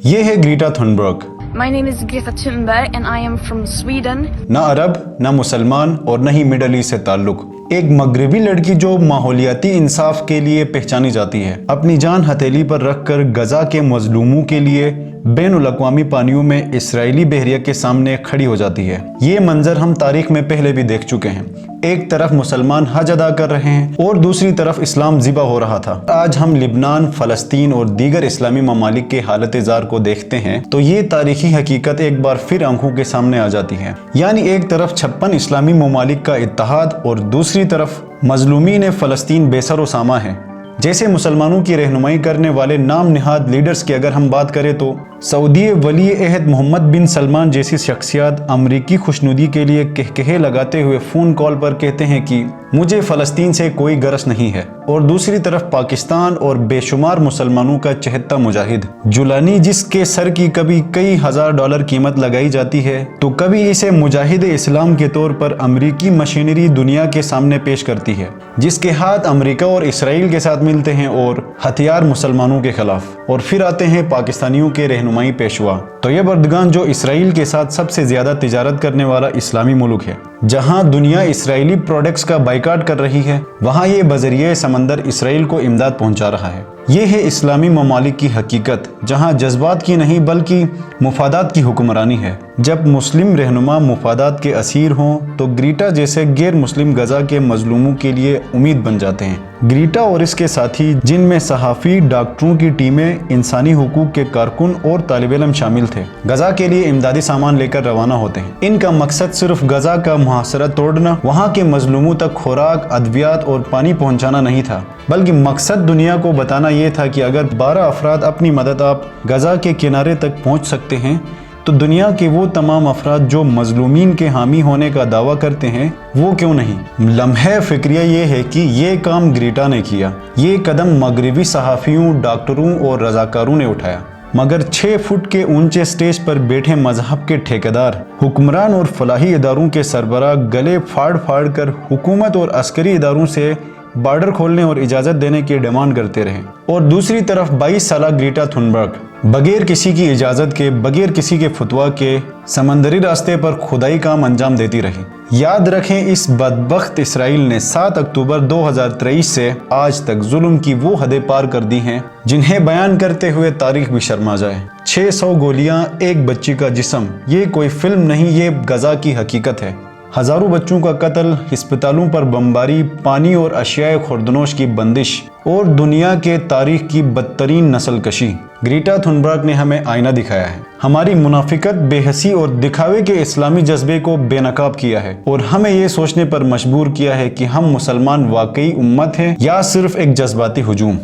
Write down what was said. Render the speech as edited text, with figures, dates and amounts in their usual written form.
یہ ہے Greta Thunberg. My name is Greta Thunberg and I am from Sweden. نہ عرب، نہ مسلمان اور نہ ہی مڈل ایسٹ سے تعلق، ایک مغربی لڑکی جو ماحولیاتی انصاف کے لیے پہچانی جاتی ہے، اپنی جان ہتھیلی پر رکھ کر غزہ کے مظلوموں کے لیے بین الاقوامی پانیوں میں اسرائیلی بحریہ کے سامنے کھڑی ہو جاتی ہے۔ یہ منظر ہم تاریخ میں پہلے بھی دیکھ چکے ہیں، ایک طرف مسلمان حج ادا کر رہے ہیں اور دوسری طرف اسلام ذبح ہو رہا تھا۔ آج ہم لبنان، فلسطین اور دیگر اسلامی ممالک کے حالت زار کو دیکھتے ہیں تو یہ تاریخی حقیقت ایک بار پھر آنکھوں کے سامنے آ جاتی ہے، یعنی ایک طرف 56 اسلامی ممالک کا اتحاد اور دوسری طرف مظلومین فلسطین بے سر و ساماں ہیں۔ جیسے مسلمانوں کی رہنمائی کرنے والے نام نہاد لیڈرز کی اگر ہم بات کریں تو سعودی ولی عہد محمد بن سلمان جیسی شخصیات امریکی خوشنودی کے لیے کہکہے لگاتے ہوئے فون کال پر کہتے ہیں کہ مجھے فلسطین سے کوئی غرض نہیں ہے، اور دوسری طرف پاکستان اور بے شمار مسلمانوں کا چہتا مجاہد جولانی، جس کے سر کی کبھی کئی ہزار ڈالر قیمت لگائی جاتی ہے تو کبھی اسے مجاہد اسلام کے طور پر امریکی مشینری دنیا کے سامنے پیش کرتی ہے، جس کے ہاتھ امریکہ اور اسرائیل کے ساتھ ملتے ہیں اور ہتھیار مسلمانوں کے خلاف۔ اور پھر آتے ہیں پاکستانیوں کے رہنمائی پیشوا طیب اردگان، جو اسرائیل کے ساتھ سب سے زیادہ تجارت کرنے والا اسلامی ملک ہے۔ جہاں دنیا اسرائیلی پروڈکٹس کا بائیکاٹ کر رہی ہے، وہاں یہ بذریعہ سمندر اسرائیل کو امداد پہنچا رہا ہے۔ یہ ہے اسلامی ممالک کی حقیقت، جہاں جذبات کی نہیں بلکہ مفادات کی حکمرانی ہے۔ جب مسلم رہنما مفادات کے اسیر ہوں تو گریٹا جیسے غیر مسلم غزہ کے مظلوموں کے لیے امید بن جاتے ہیں۔ گریٹا اور اس کے ساتھی، جن میں صحافی، ڈاکٹروں کی ٹیمیں، انسانی حقوق کے کارکن اور طالب علم شامل تھے، غزہ کے لیے امدادی سامان لے کر روانہ ہوتے ہیں۔ ان کا مقصد صرف غزہ کا محاصرہ توڑنا، وہاں کے مظلوموں تک خوراک، ادویات اور پانی پہنچانا نہیں تھا، بلکہ مقصد دنیا کو بتانا یہ تھا کہ اگر 12 افراد اپنی مدد آپ غزہ کے کنارے تک پہنچ سکتے ہیں تو دنیا کے وہ تمام افراد جو مظلومین کے حامی ہونے کا دعویٰ کرتے ہیں وہ کیوں نہیں۔ لمحہ فکریہ یہ ہے کہ یہ کام گریٹا نے کیا، یہ قدم مغربی صحافیوں، ڈاکٹروں اور رضاکاروں نے اٹھایا، مگر 6 فٹ کے اونچے سٹیج پر بیٹھے مذہب کے ٹھیکیدار، حکمران اور فلاحی اداروں کے سربراہ گلے پھاڑ پھاڑ کر حکومت اور عسکری اداروں سے بارڈر کھولنے اور اجازت دینے کی ڈیمانڈ کرتے رہے۔ اور دوسری طرف 22 سالہ گریٹا تھنبرگ بغیر کسی کی اجازت کے، بغیر کسی کے فتویٰ کے سمندری راستے پر کھدائی کام انجام دیتی رہی۔ یاد رکھیں، اس بدبخت اسرائیل نے 7 اکتوبر 2023 سے آج تک ظلم کی وہ حدیں پار کر دی ہیں جنہیں بیان کرتے ہوئے تاریخ بھی شرما جائے۔ 600 گولیاں، ایک بچی کا جسم، یہ کوئی فلم نہیں، یہ غزہ کی حقیقت ہے۔ ہزاروں بچوں کا قتل، ہسپتالوں پر بمباری، پانی اور اشیاء خوردنوش کی بندش اور دنیا کے تاریخ کی بدترین نسل کشی۔ گریٹا تھنبرگ نے ہمیں آئینہ دکھایا ہے، ہماری منافقت، بے حسی اور دکھاوے کے اسلامی جذبے کو بے نقاب کیا ہے، اور ہمیں یہ سوچنے پر مجبور کیا ہے کہ ہم مسلمان واقعی امت ہیں یا صرف ایک جذباتی ہجوم۔